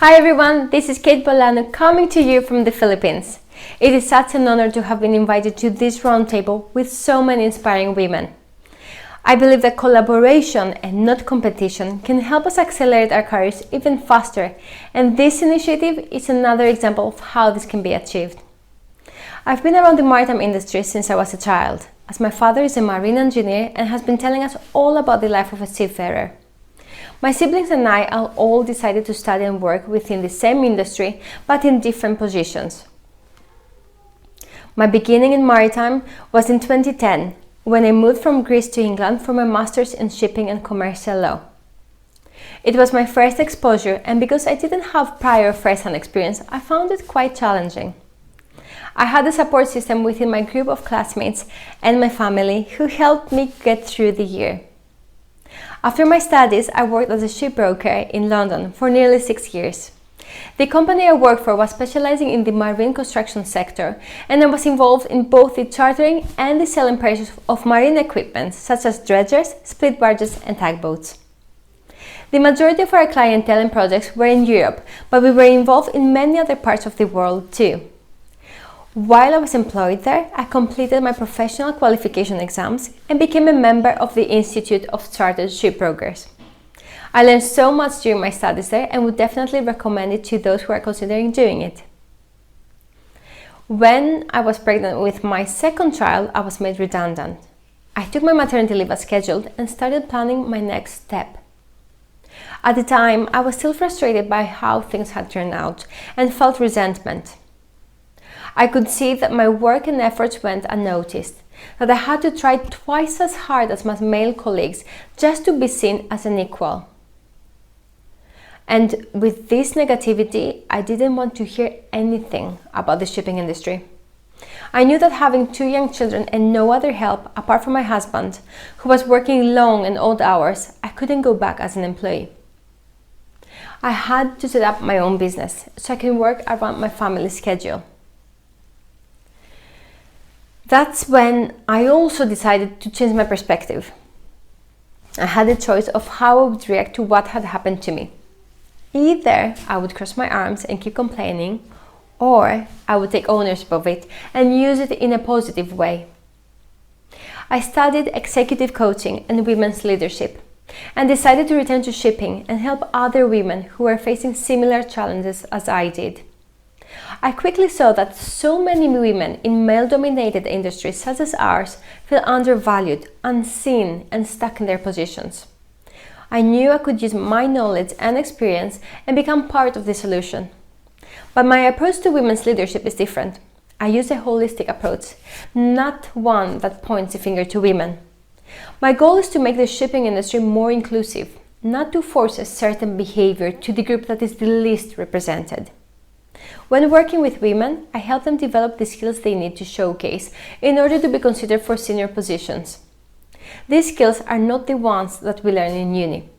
Hi everyone, this is Kate Bollanou coming to you from the Philippines. It is such an honor to have been invited to this roundtable with so many inspiring women. I believe that collaboration and not competition can help us accelerate our careers even faster, and this initiative is another example of how this can be achieved. I've been around the maritime industry since I was a child, as my father is a marine engineer and has been telling us all about the life of a seafarer. My siblings and I all decided to study and work within the same industry, but in different positions. My beginning in maritime was in 2010, when I moved from Greece to England for my master's in shipping and commercial law. It was my first exposure, and because I didn't have prior first-hand experience, I found it quite challenging. I had a support system within my group of classmates and my family who helped me get through the year. After my studies, I worked as a shipbroker in London for nearly 6 years. The company I worked for was specializing in the marine construction sector, and I was involved in both the chartering and the selling purchase of marine equipment such as dredgers, split barges and tugboats. The majority of our clientele and projects were in Europe, but we were involved in many other parts of the world too. While I was employed there, I completed my professional qualification exams and became a member of the Institute of Chartered Shipbrokers. I learned so much during my studies there and would definitely recommend it to those who are considering doing it. When I was pregnant with my second child, I was made redundant. I took my maternity leave as scheduled and started planning my next step. At the time, I was still frustrated by how things had turned out and felt resentment. I could see that my work and efforts went unnoticed, that I had to try twice as hard as my male colleagues just to be seen as an equal. And with this negativity, I didn't want to hear anything about the shipping industry. I knew that having 2 young children and no other help apart from my husband, who was working long and odd hours, I couldn't go back as an employee. I had to set up my own business so I can work around my family's schedule. That's when I also decided to change my perspective. I had a choice of how I would react to what had happened to me. Either I would cross my arms and keep complaining, or I would take ownership of it and use it in a positive way. I studied executive coaching and women's leadership and decided to return to shipping and help other women who were facing similar challenges as I did. I quickly saw that so many women in male-dominated industries such as ours feel undervalued, unseen, and stuck in their positions. I knew I could use my knowledge and experience and become part of the solution. But my approach to women's leadership is different. I use a holistic approach, not one that points the finger to women. My goal is to make the shipping industry more inclusive, not to force a certain behavior to the group that is the least represented. When working with women, I help them develop the skills they need to showcase in order to be considered for senior positions. These skills are not the ones that we learn in uni.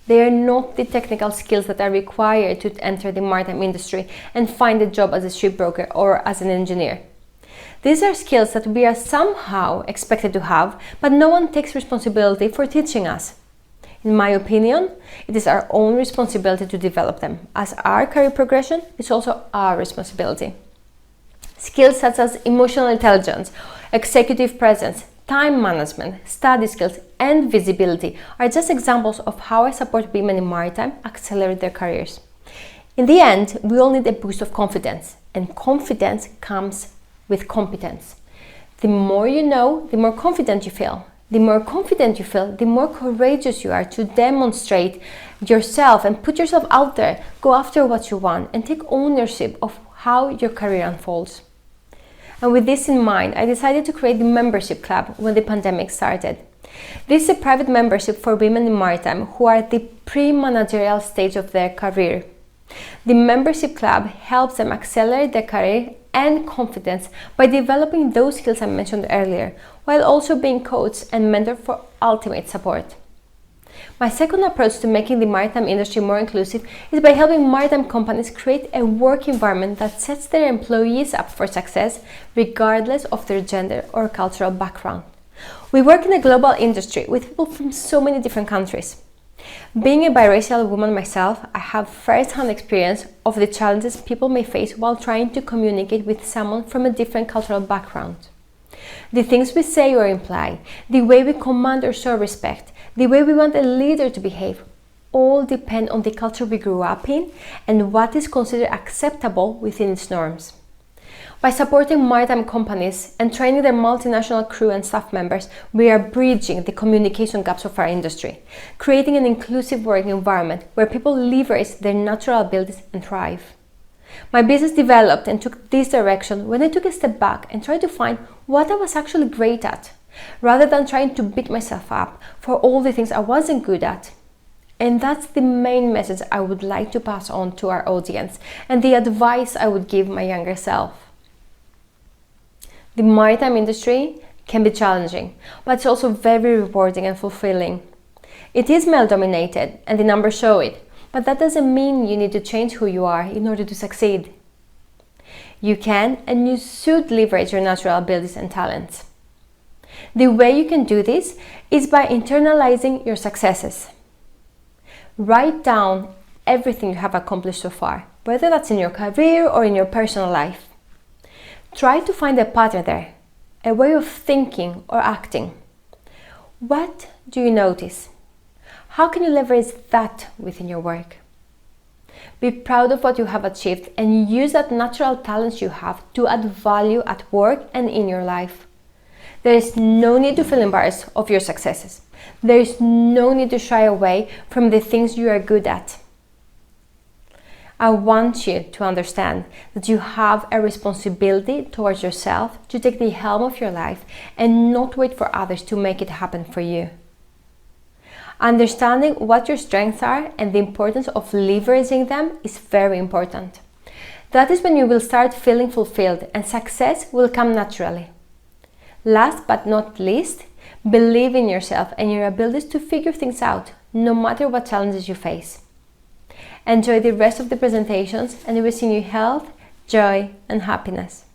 They are not the technical skills that are required to enter the maritime industry and find a job as a shipbroker or as an engineer. These are skills that we are somehow expected to have, but no one takes responsibility for teaching us. In my opinion, it is our own responsibility to develop them, as our career progression is also our responsibility. Skills such as emotional intelligence, executive presence, time management, study skills, and visibility are just examples of how I support women in maritime accelerate their careers. In the end, we all need a boost of confidence, and confidence comes with competence. The more you know, the more confident you feel. The more confident you feel, the more courageous you are to demonstrate yourself and put yourself out there, go after what you want, and take ownership of how your career unfolds. And with this in mind, I decided to create the membership club when the pandemic started. This is a private membership for women in maritime who are at the pre-managerial stage of their career. The membership club helps them accelerate their career and confidence by developing those skills I mentioned earlier, while also being coached and mentored for ultimate support. My second approach to making the maritime industry more inclusive is by helping maritime companies create a work environment that sets their employees up for success regardless of their gender or cultural background. We work in a global industry with people from so many different countries. Being a biracial woman myself, I have first-hand experience of the challenges people may face while trying to communicate with someone from a different cultural background. The things we say or imply, the way we command or show respect, the way we want a leader to behave, all depend on the culture we grew up in and what is considered acceptable within its norms. By supporting maritime companies and training their multinational crew and staff members, we are bridging the communication gaps of our industry, creating an inclusive working environment where people leverage their natural abilities and thrive. My business developed and took this direction when I took a step back and tried to find what I was actually great at, rather than trying to beat myself up for all the things I wasn't good at. And that's the main message I would like to pass on to our audience and the advice I would give my younger self. The maritime industry can be challenging, but it's also very rewarding and fulfilling. It is male-dominated, and the numbers show it, but that doesn't mean you need to change who you are in order to succeed. You can and you should leverage your natural abilities and talents. The way you can do this is by internalizing your successes. Write down everything you have accomplished so far, whether that's in your career or in your personal life. Try to find a pattern there, a way of thinking or acting. What do you notice? How can you leverage that within your work? Be proud of what you have achieved and use that natural talents you have to add value at work and in your life. There is no need to feel embarrassed of your successes. There is no need to shy away from the things you are good at. I want you to understand that you have a responsibility towards yourself to take the helm of your life and not wait for others to make it happen for you. Understanding what your strengths are and the importance of leveraging them is very important. That is when you will start feeling fulfilled and success will come naturally. Last but not least, believe in yourself and your abilities to figure things out, no matter what challenges you face. Enjoy the rest of the presentations and wishing you health, joy, and happiness.